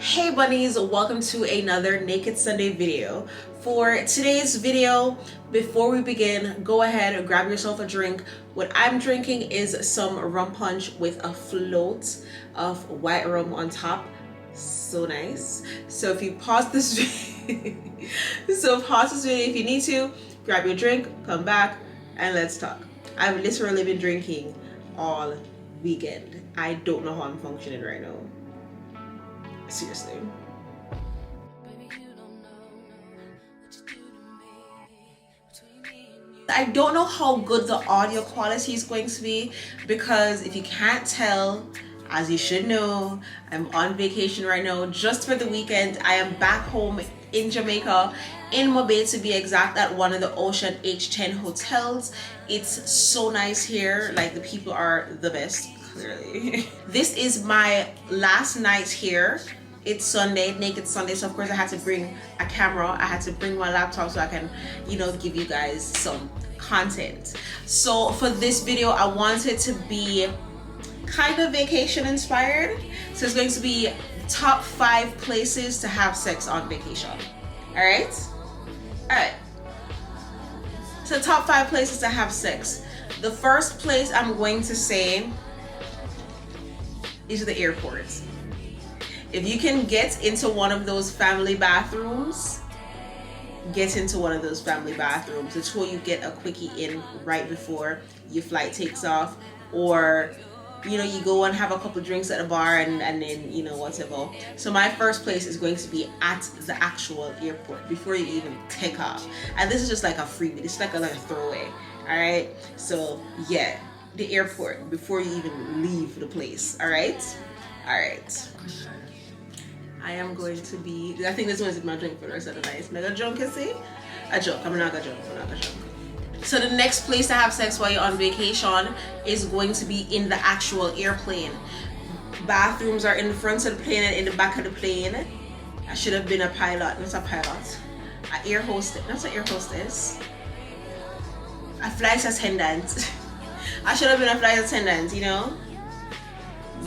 Hey bunnies, welcome to another Naked Sunday video. For today's video, before we begin, go ahead and grab yourself a drink. What I'm drinking is some rum punch with a float of white rum on top. So nice. So if you pause this video, if you need to, grab your drink, come back, and let's talk. I've literally been drinking all weekend. I don't know how I'm functioning right now. Seriously. I don't know how good the audio quality is going to be because if you can't tell, as you should know, I'm on vacation right now just for the weekend. I am back home in Jamaica, in Mobay to be exact, at one of the Ocean H10 hotels. It's so nice here. Like, the people are the best, clearly. This is my last night here. It's Sunday, Naked Sunday, so of course I had to bring a camera. I had to bring my laptop so I can, give you guys some content. So for this video, I wanted to be kind of vacation inspired. So it's going to be top 5 places to have sex on vacation. All right. So top 5 places to have sex. The first place I'm going to say is the airport. If you can get into one of those family bathrooms, get into one of those family bathrooms. It's where you get a quickie in right before your flight takes off, or you go and have a couple drinks at a bar and then whatever. So my first place is going to be at the actual airport before you even take off, and this is just like a freebie. It's like a throwaway. All right, so yeah, the airport before you even leave the place. All right. I am going to be, I think this one is my drink for the rest of the night. Am I gonna drunk, Kissy? A joke. I'm not gonna joke. So the next place to have sex while you're on vacation is going to be in the actual airplane. Bathrooms are in the front of the plane and in the back of the plane. I should have been a pilot, not a pilot. An air hostess, not an air hostess. A flight attendant. I should have been a flight attendant,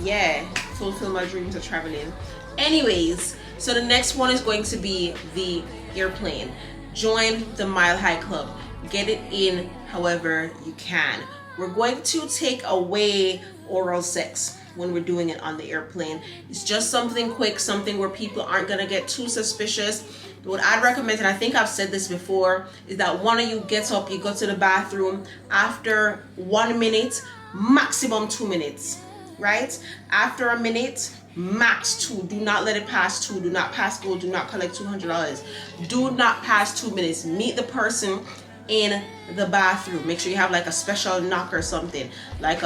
Yeah, fulfill my dreams of traveling. Anyways, so the next one is going to be the airplane. Join the Mile High Club. Get it in however you can. We're going to take away oral sex when we're doing it on the airplane. It's just something quick, something where people aren't gonna get too suspicious. What I'd recommend, and I think I've said this before, is that one of you gets up, you go to the bathroom after 1 minute, maximum 2 minutes, right? After a minute, max 2. Do not let it pass 2. Do not pass go. Do not collect $200. Do not pass 2 minutes. Meet the person in the bathroom. Make sure you have like a special knock or something, like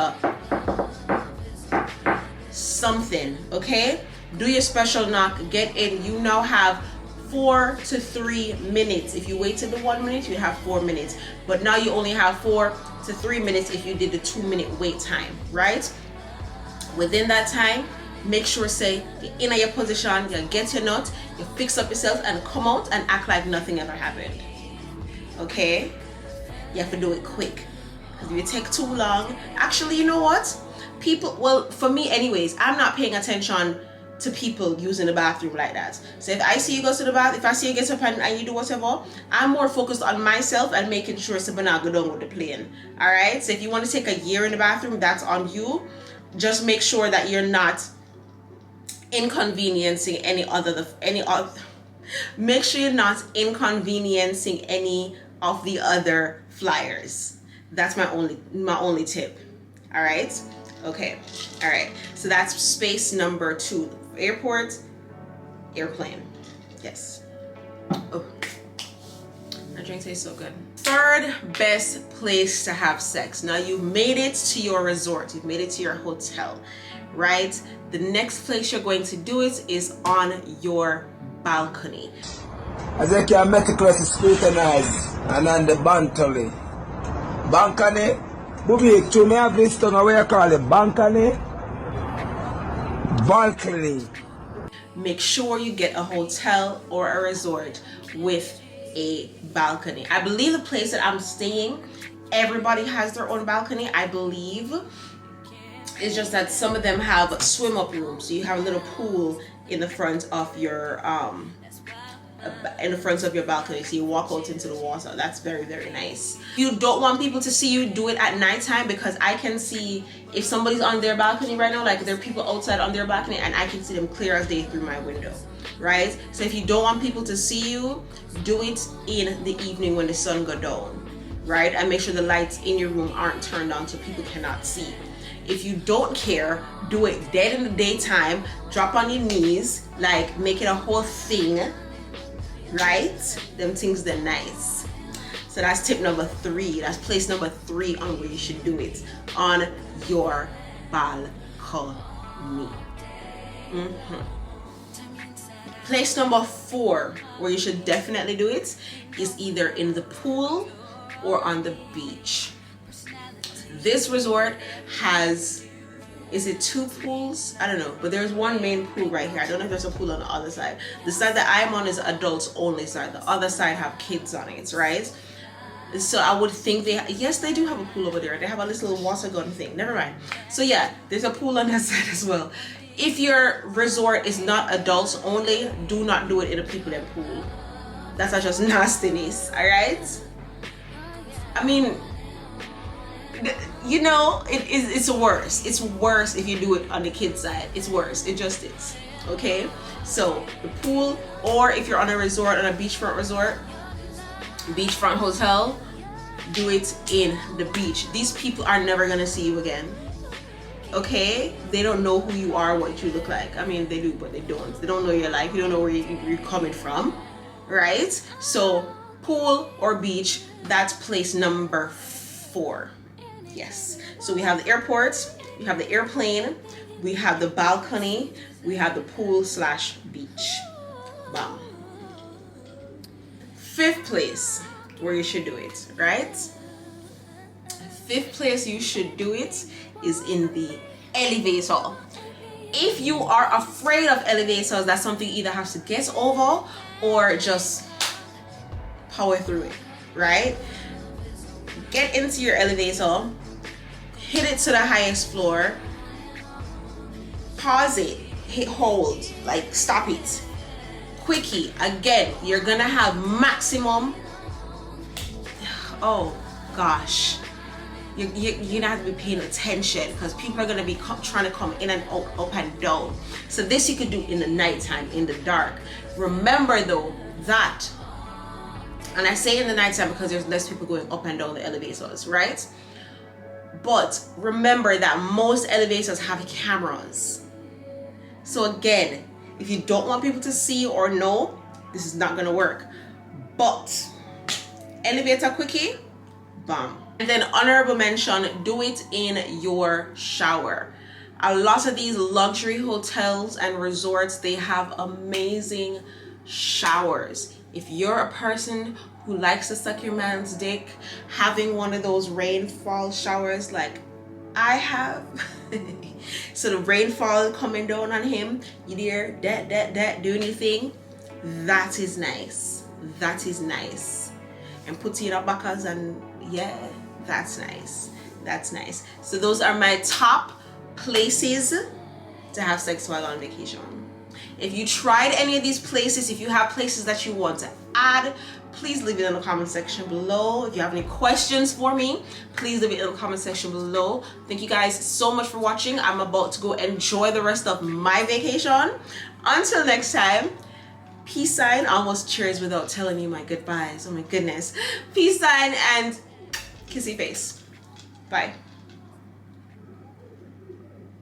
something, okay? Do your special knock, get in. You now have 4 to 3 minutes. If you waited the 1 minute, you have 4 minutes, but now you only have 4 to 3 minutes if you did the 2-minute wait time, right? Within that time, make sure, say, you're in your position, you get your nut, you fix up yourself and come out and act like nothing ever happened. Okay? You have to do it quick. Because if you take too long, actually, you know what? People, well, for me anyways, I'm not paying attention to people using the bathroom like that. So if I see you go to the bath, if I see you get up and you do whatever, I'm more focused on myself and making sure someone not go down with the plane. Alright? So if you want to take a year in the bathroom, that's on you. Just make sure that you're not inconveniencing make sure you're not inconveniencing any of the other flyers. That's my only tip. All right. Okay. All right. So that's space number 2. Airport, airplane. Yes. Oh, that drink tastes so good. Third best place to have sex. Now you've made it to your resort. You've made it to your hotel, right? The next place you're going to do it is on your balcony. As I can meticulously scrutinize and on the balcony. Balcony? Booby, to me have this tongue, what you call it? Balcony? Balcony. Make sure you get a hotel or a resort with a balcony. I believe the place that I'm staying, everybody has their own balcony, I believe. It's just that some of them have swim up rooms, so you have a little pool in the front of your balcony, so you walk out into the water. That's very, very nice. You don't want people to see you, do it at nighttime, because I can see if somebody's on their balcony right now, like there are people outside on their balcony and I can see them clear as day through my window, right? So if you don't want people to see you, do it in the evening when the sun goes down, right? And make sure the lights in your room aren't turned on so people cannot see. If you don't care, do it dead in the daytime, drop on your knees, like make it a whole thing, right? Them things, they're nice. So that's tip number 3. That's place number 3 on where you should do it, on your balcony. Place number 4 where you should definitely do it is either in the pool or on the beach. This resort has, is it 2 pools? I don't know, but there's one main pool right here. I don't know if there's a pool on the other side. The side that I'm on is adults only side. The other side have kids on it, right? So I would think yes, they do have a pool over there. They have a little water gun thing. Never mind. So yeah, there's a pool on that side as well. If your resort is not adults only, do not do it in a people in pool. That's just nastiness, all right? I mean, you know, it's worse. It's worse if you do it on the kids side. It's worse. It just is. Okay? So the pool, or if you're on a resort, on a beachfront resort, beachfront hotel, do it in the beach. These people are never gonna see you again. Okay? They don't know who you are, what you look like. I mean, they do, but they don't. They don't know your life. You don't know where you're coming from, right? So pool or beach, that's place number 4. Yes. So we have the airport, we have the airplane, we have the balcony, we have the pool/beach. Bam. 5th place where you should do it, right? 5th place you should do it is in the elevator. If you are afraid of elevators, that's something you either have to get over or just power through it, right? Get into your elevator, hit it to the highest floor, pause it, hit hold, like stop it. Quickie, again, you're gonna have maximum, oh gosh, you're gonna have to be paying attention because people are gonna be trying to come in and out, up and down. So this you could do in the nighttime, in the dark. Remember though that, and I say in the nighttime because there's less people going up and down the elevators, right? But remember that most elevators have cameras. So again, if you don't want people to see or know, this is not gonna work. But elevator quickie, bam. And then honorable mention, do it in your shower. A lot of these luxury hotels and resorts, they have amazing showers. If you're a person who likes to suck your man's dick, having one of those rainfall showers like I have, so the rainfall coming down on him, you hear that doing your thing, that is nice. That is nice. And put it in your backers, and yeah, that's nice. That's nice. So those are my top places to have sex while on vacation. If you tried any of these places, if you have places that you want to add, please leave it in the comment section below. If you have any questions for me, please leave it in the comment section below. Thank you guys so much for watching. I'm about to go enjoy the rest of my vacation. Until next time, peace sign. Almost cheers without telling you my goodbyes. Oh my goodness. Peace sign and kissy face. Bye.